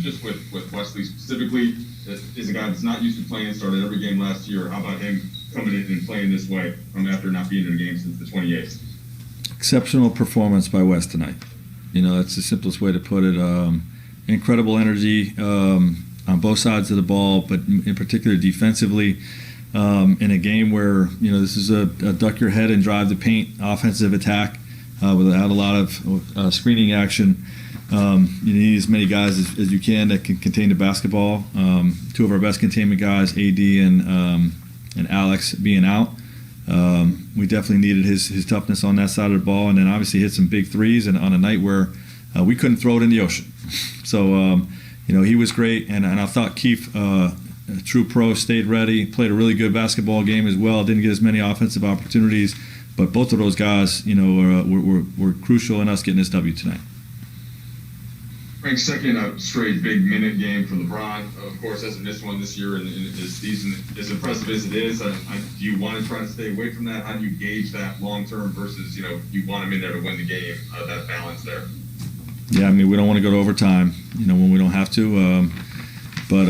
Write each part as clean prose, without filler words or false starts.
just with Wesley specifically, is a guy that's not used to playing, started every game last year. How about him coming in and playing this way after not being in a game since the 28th? Exceptional performance by Wes tonight. That's the simplest way to put it. Incredible energy on both sides of the ball, but in particular defensively. In a game where this is a duck your head and drive the paint offensive attack without a lot of screening action. You need as many guys as you can that can contain the basketball. Two of our best containment guys, AD and Alex, being out. We definitely needed his toughness on that side of the ball, and then obviously hit some big threes, and on a night where we couldn't throw it in the ocean. So he was great, and I thought Keith, a true pro, stayed ready, played a really good basketball game as well. Didn't get as many offensive opportunities, but both of those guys, were crucial in us getting this W tonight. Frank's second straight big minute game for LeBron. Of course, hasn't missed one this year in his season. As impressive as it is, do you want to try to stay away from that? How do you gauge that long term versus you want him in there to win the game? That balance there. Yeah, we don't want to go to overtime. When we don't have to. But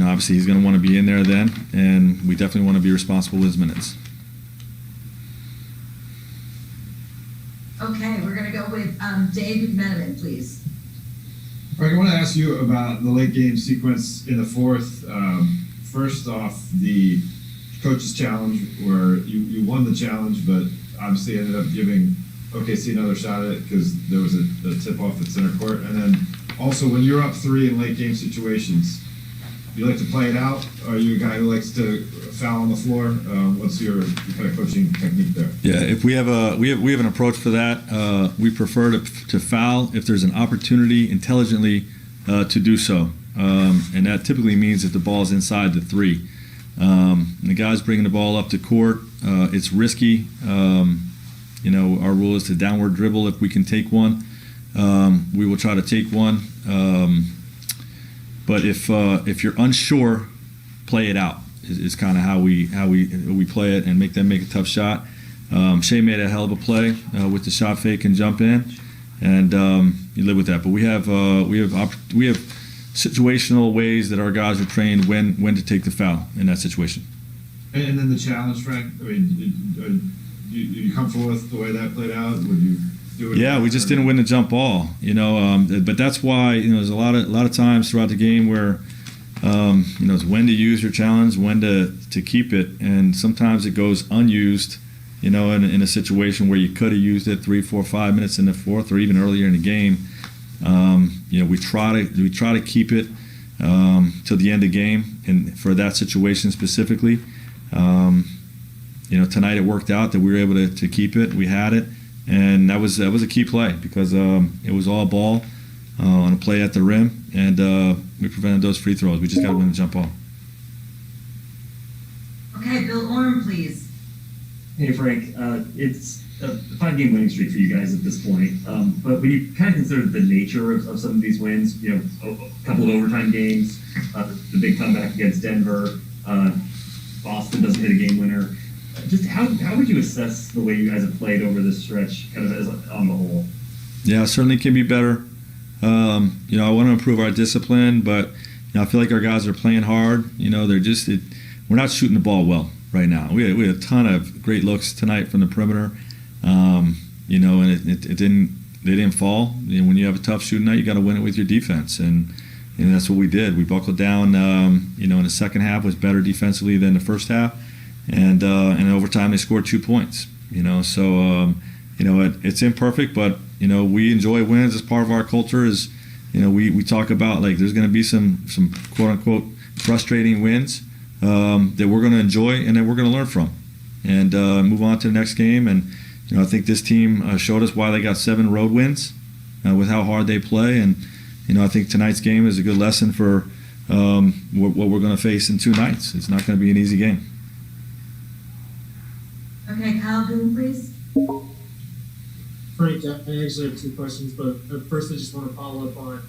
obviously he's going to want to be in there then, and we definitely want to be responsible with his minutes. Okay, we're going to go with Dave McMenamin, please. Frank, I want to ask you about the late game sequence in the fourth. First off, the coach's challenge, where you won the challenge, but obviously ended up giving OKC another shot at it because there was a tip-off at center court. And then also, when you're up three in late game situations, you like to play it out? Or are you a guy who likes to foul on the floor? What's your kind of coaching technique there? Yeah, if we have an approach for that, we prefer to foul if there's an opportunity intelligently to do so, and that typically means that the ball is inside the three. The guy's bringing the ball up to court. It's risky. Our rule is to downward dribble if we can take one. We will try to take one. But if you're unsure, play it out is kind of how we play it and make them make a tough shot. Shea made a hell of a play with the shot fake and jump in, and you live with that. But we have situational ways that our guys are trained when to take the foul in that situation. And then the challenge, Frank. Are you comfortable with the way that played out? Would you? Yeah, we just didn't win the jump ball, but that's why there's a lot of times throughout the game where it's when to use your challenge, when to keep it, and sometimes it goes unused, in a situation where you could have used it 3, 4, 5 minutes in the fourth or even earlier in the game. We try to keep it till the end of the game, and for that situation specifically, tonight it worked out that we were able to keep it. We had it. And that was a key play because it was all ball on a play at the rim, and we prevented those free throws. We just got to win the jump ball. Okay, Bill Orm, please. Hey, Frank. It's a 5-game winning streak for you guys at this point. But when you kind of consider the nature of some of these wins, a couple of overtime games, the big comeback against Denver, Boston doesn't hit a game winner. Just how would you assess the way you guys have played over this stretch, kind of as on the whole? Yeah, certainly can be better. I want to improve our discipline, but I feel like our guys are playing hard. We're not shooting the ball well right now. We had a ton of great looks tonight from the perimeter, and they didn't fall. When you have a tough shooting night, you got to win it with your defense, and that's what we did. We buckled down. In the second half was better defensively than the first half. And in overtime, they scored 2 points. It's imperfect, but we enjoy wins as part of our culture. Is we talk about like there's going to be some quote unquote frustrating wins that we're going to enjoy and that we're going to learn from, and move on to the next game. And I think this team showed us why they got 7 road wins with how hard they play. And I think tonight's game is a good lesson for what we're going to face in 2 nights. It's not going to be an easy game. Okay, Kyle Boone, please. Frank, I actually have 2 questions, but first I just want to follow up on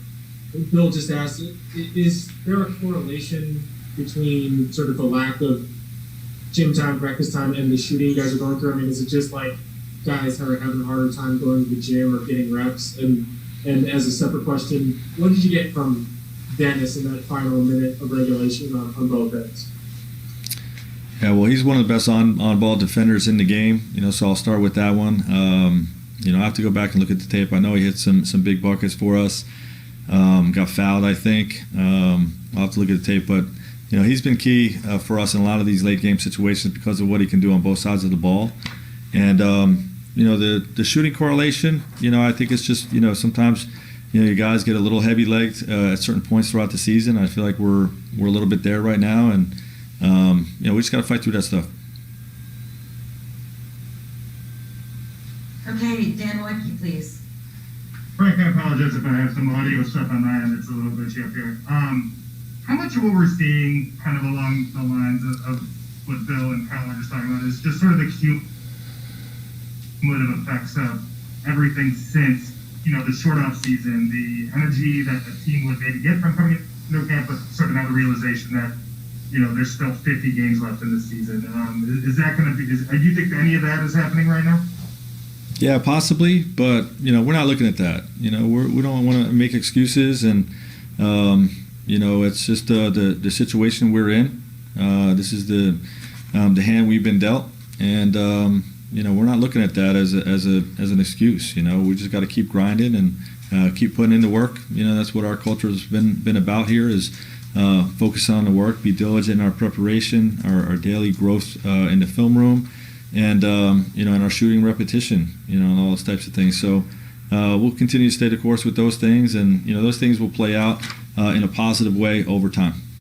Bill just asked, is there a correlation between sort of the lack of gym time, practice time, and the shooting you guys are going through? I mean, is it just like guys are having a harder time going to the gym or getting reps? And as a separate question, what did you get from Dennis in that final minute of regulation on both ends. Yeah, well, he's one of the best on-ball defenders in the game. So I'll start with that one. I have to go back and look at the tape. I know he hit some big buckets for us. Got fouled, I think. I'll have to look at the tape, but he's been key for us in a lot of these late game situations because of what he can do on both sides of the ball. And the shooting correlation. I think it's just sometimes you guys get a little heavy legged at certain points throughout the season. I feel like we're a little bit there right now, and we just got to fight through that stuff. Okay, Dan Woodkey, please. Frank, I apologize if I have some audio stuff on my end. It's a little glitchy up here. How much of what we're seeing kind of along the lines of what Bill and Kyle were just talking about is just sort of the cumulative effects of everything since, the short off season, the energy that the team would maybe get from coming into camp, but sort of now the realization that, there's still 50 games left in the season. Is that going to be, do you think any of that is happening right now? Yeah, possibly, but we're not looking at that. We don't want to make excuses, and it's just the situation we're in. This is the hand we've been dealt, and we're not looking at that as an excuse. We just got to keep grinding and keep putting in the work. That's what our culture has been about here is focus on the work, be diligent in our preparation, our daily growth in the film room. And in our shooting repetition, and all those types of things. So we'll continue to stay the course with those things, and those things will play out in a positive way over time.